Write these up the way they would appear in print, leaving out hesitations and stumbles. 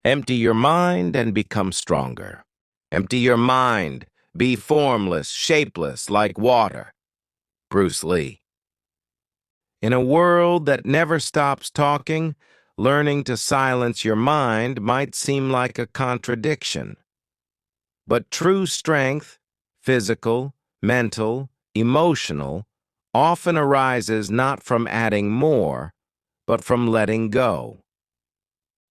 Empty your mind and become stronger. Empty your mind. Be formless, shapeless, like water. Bruce Lee. In a world that never stops talking, learning to silence your mind might seem like a contradiction. But true strength, physical, mental, emotional, often arises not from adding more, but from letting go.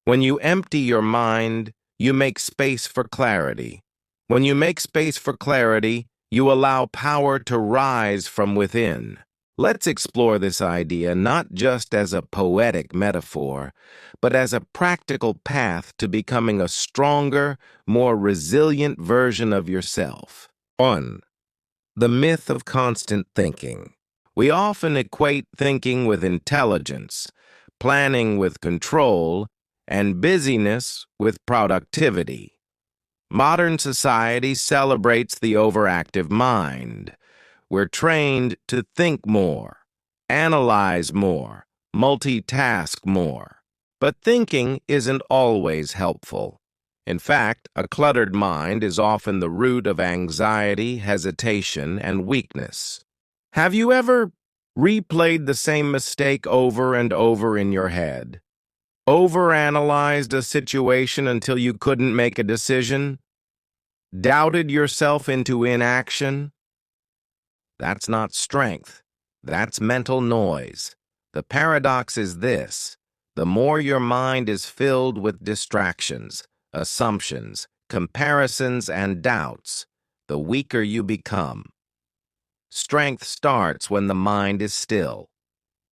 When you empty your mind, you make space for clarity. When you make space for clarity, you allow power to rise from within. Let's explore this idea not just as a poetic metaphor, but as a practical path to becoming a stronger, more resilient version of yourself. 1. The myth of constant thinking. We often equate thinking with intelligence, planning with control, and busyness with productivity. Modern society celebrates the overactive mind. We're trained to think more, analyze more, multitask more. But thinking isn't always helpful. In fact, a cluttered mind is often the root of anxiety, hesitation, and weakness. Have you ever replayed the same mistake over and over in your head? Overanalyzed a situation until you couldn't make a decision? Doubted yourself into inaction? That's not strength. That's mental noise. The paradox is this: the more your mind is filled with distractions, assumptions, comparisons, and doubts, the weaker you become. Strength starts when the mind is still.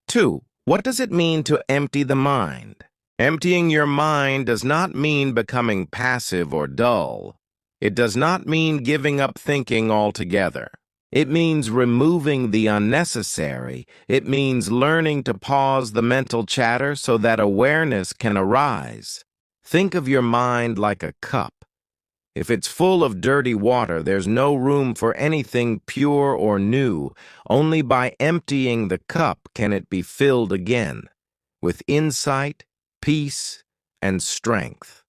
2. What does it mean to empty the mind? Emptying your mind does not mean becoming passive or dull. It does not mean giving up thinking altogether. It means removing the unnecessary. It means learning to pause the mental chatter so that awareness can arise. Think of your mind like a cup. If it's full of dirty water, there's no room for anything pure or new. Only by emptying the cup can it be filled again, with insight, peace, and strength.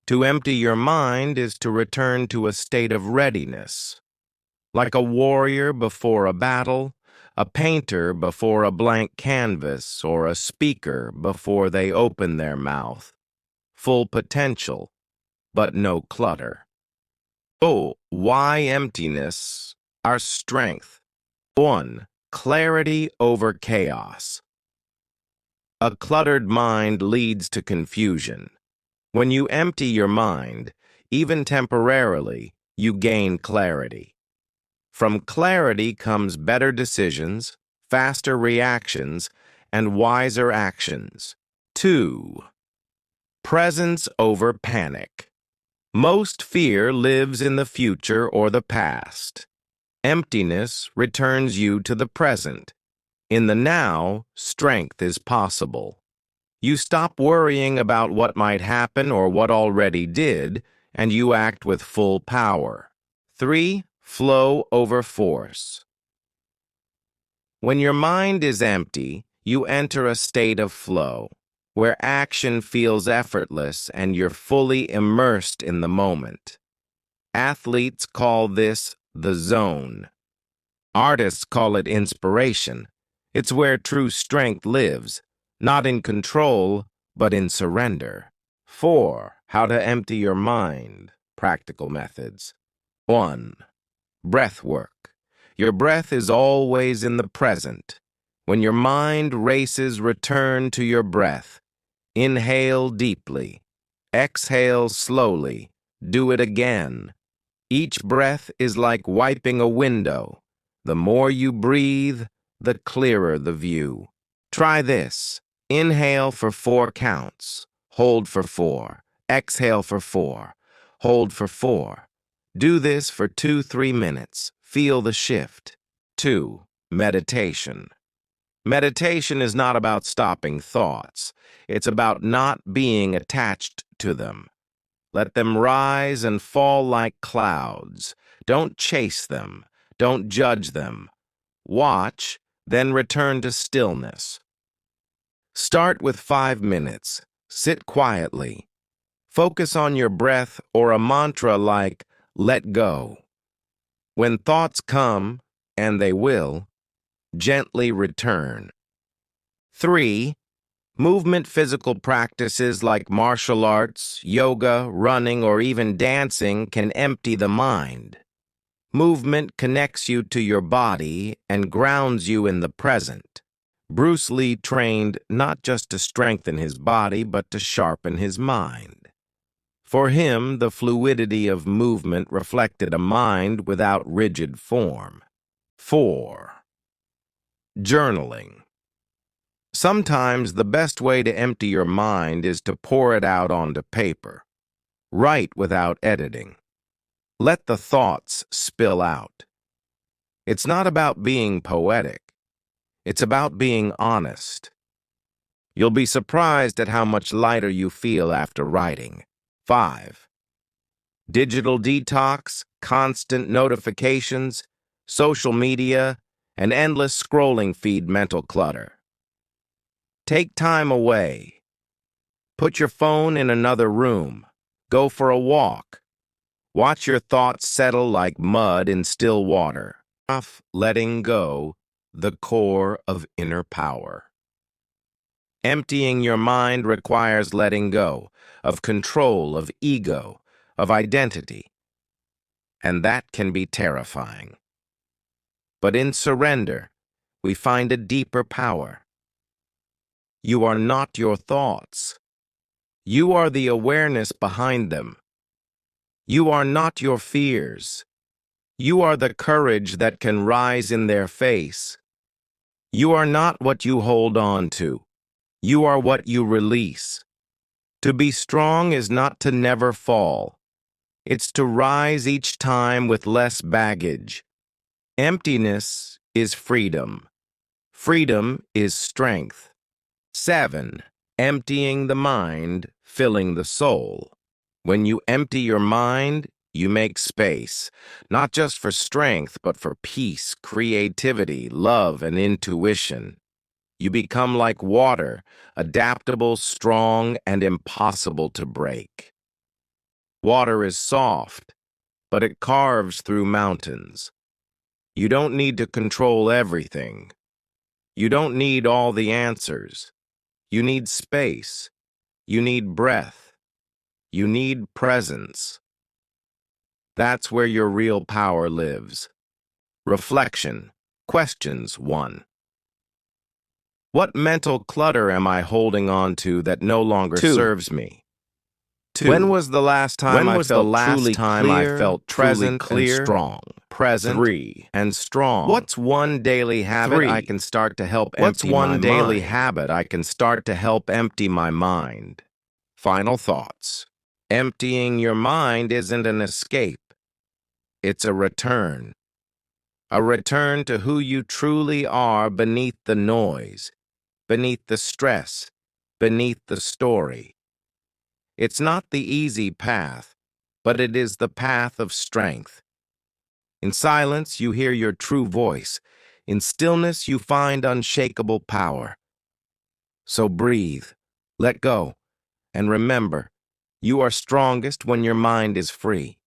To empty your mind is to return to a state of readiness. Like a warrior before a battle, a painter before a blank canvas, or a speaker before they open their mouth. Full potential, but no clutter. Oh, why emptiness? Our strength. 1. Clarity over chaos. A cluttered mind leads to confusion. When you empty your mind, even temporarily, you gain clarity. From clarity comes better decisions, faster reactions, and wiser actions. 2. Presence over panic. Most fear lives in the future or the past. Emptiness returns you to the present. In the now, strength is possible. You stop worrying about what might happen or what already did, and you act with full power. 3. Flow over force. When your mind is empty, you enter a state of flow, where action feels effortless and you're fully immersed in the moment. Athletes call this the zone. Artists call it inspiration. It's where true strength lives, not in control, but in surrender. 4. How to empty your mind. Practical methods. 1. Breath work. Your breath is always in the present. When your mind races, return to your breath. Inhale deeply. Exhale slowly. Do it again. Each breath is like wiping a window. The more you breathe, the clearer the view. Try this. Inhale for 4 counts. Hold for 4. Exhale for 4. Hold for 4. Do this for 2-3 minutes. Feel the shift. 2. Meditation. Meditation is not about stopping thoughts. It's about not being attached to them. Let them rise and fall like clouds. Don't chase them. Don't judge them. Watch, then return to stillness. Start with 5 minutes. Sit quietly. Focus on your breath or a mantra like, let go. When thoughts come, and they will, gently return. 3. Movement physical practices like martial arts, yoga, running, or even dancing can empty the mind. Movement connects you to your body and grounds you in the present. Bruce Lee trained not just to strengthen his body, but to sharpen his mind. For him, the fluidity of movement reflected a mind without rigid form. 4. Journaling. Sometimes the best way to empty your mind is to pour it out onto paper. Write without editing. Let the thoughts spill out. It's not about being poetic. It's about being honest. You'll be surprised at how much lighter you feel after writing. 5. Digital detox, constant notifications, social media, and endless scrolling feed mental clutter. Take time away. Put your phone in another room. Go for a walk. Watch your thoughts settle like mud in still water. Letting go, the core of inner power. Emptying your mind requires letting go of control, of ego, of identity. And that can be terrifying. But in surrender, we find a deeper power. You are not your thoughts. You are the awareness behind them. You are not your fears. You are the courage that can rise in their face. You are not what you hold on to. You are what you release. To be strong is not to never fall. It's to rise each time with less baggage. Emptiness is freedom. Freedom is strength. 7. Emptying the mind, filling the soul. When you empty your mind, you make space, not just for strength, but for peace, creativity, love, and intuition. You become like water, adaptable, strong, and impossible to break. Water is soft, but it carves through mountains. You don't need to control everything. You don't need all the answers. You need space. You need breath. You need presence. That's where your real power lives. Reflection. Questions 1. What mental clutter am I holding on to that no longer 2. serves me? 2. When was the last time I felt truly present and strong? Present 3. and strong. What's one daily habit 3. I can start to help empty my mind? What's one daily habit I can start to help empty my mind? Final thoughts. Emptying your mind isn't an escape. It's a return. A return to who you truly are beneath the noise, beneath the stress, beneath the story. It's not the easy path, but it is the path of strength. In silence, you hear your true voice. In stillness, you find unshakable power. So breathe, let go, and remember, you are strongest when your mind is free.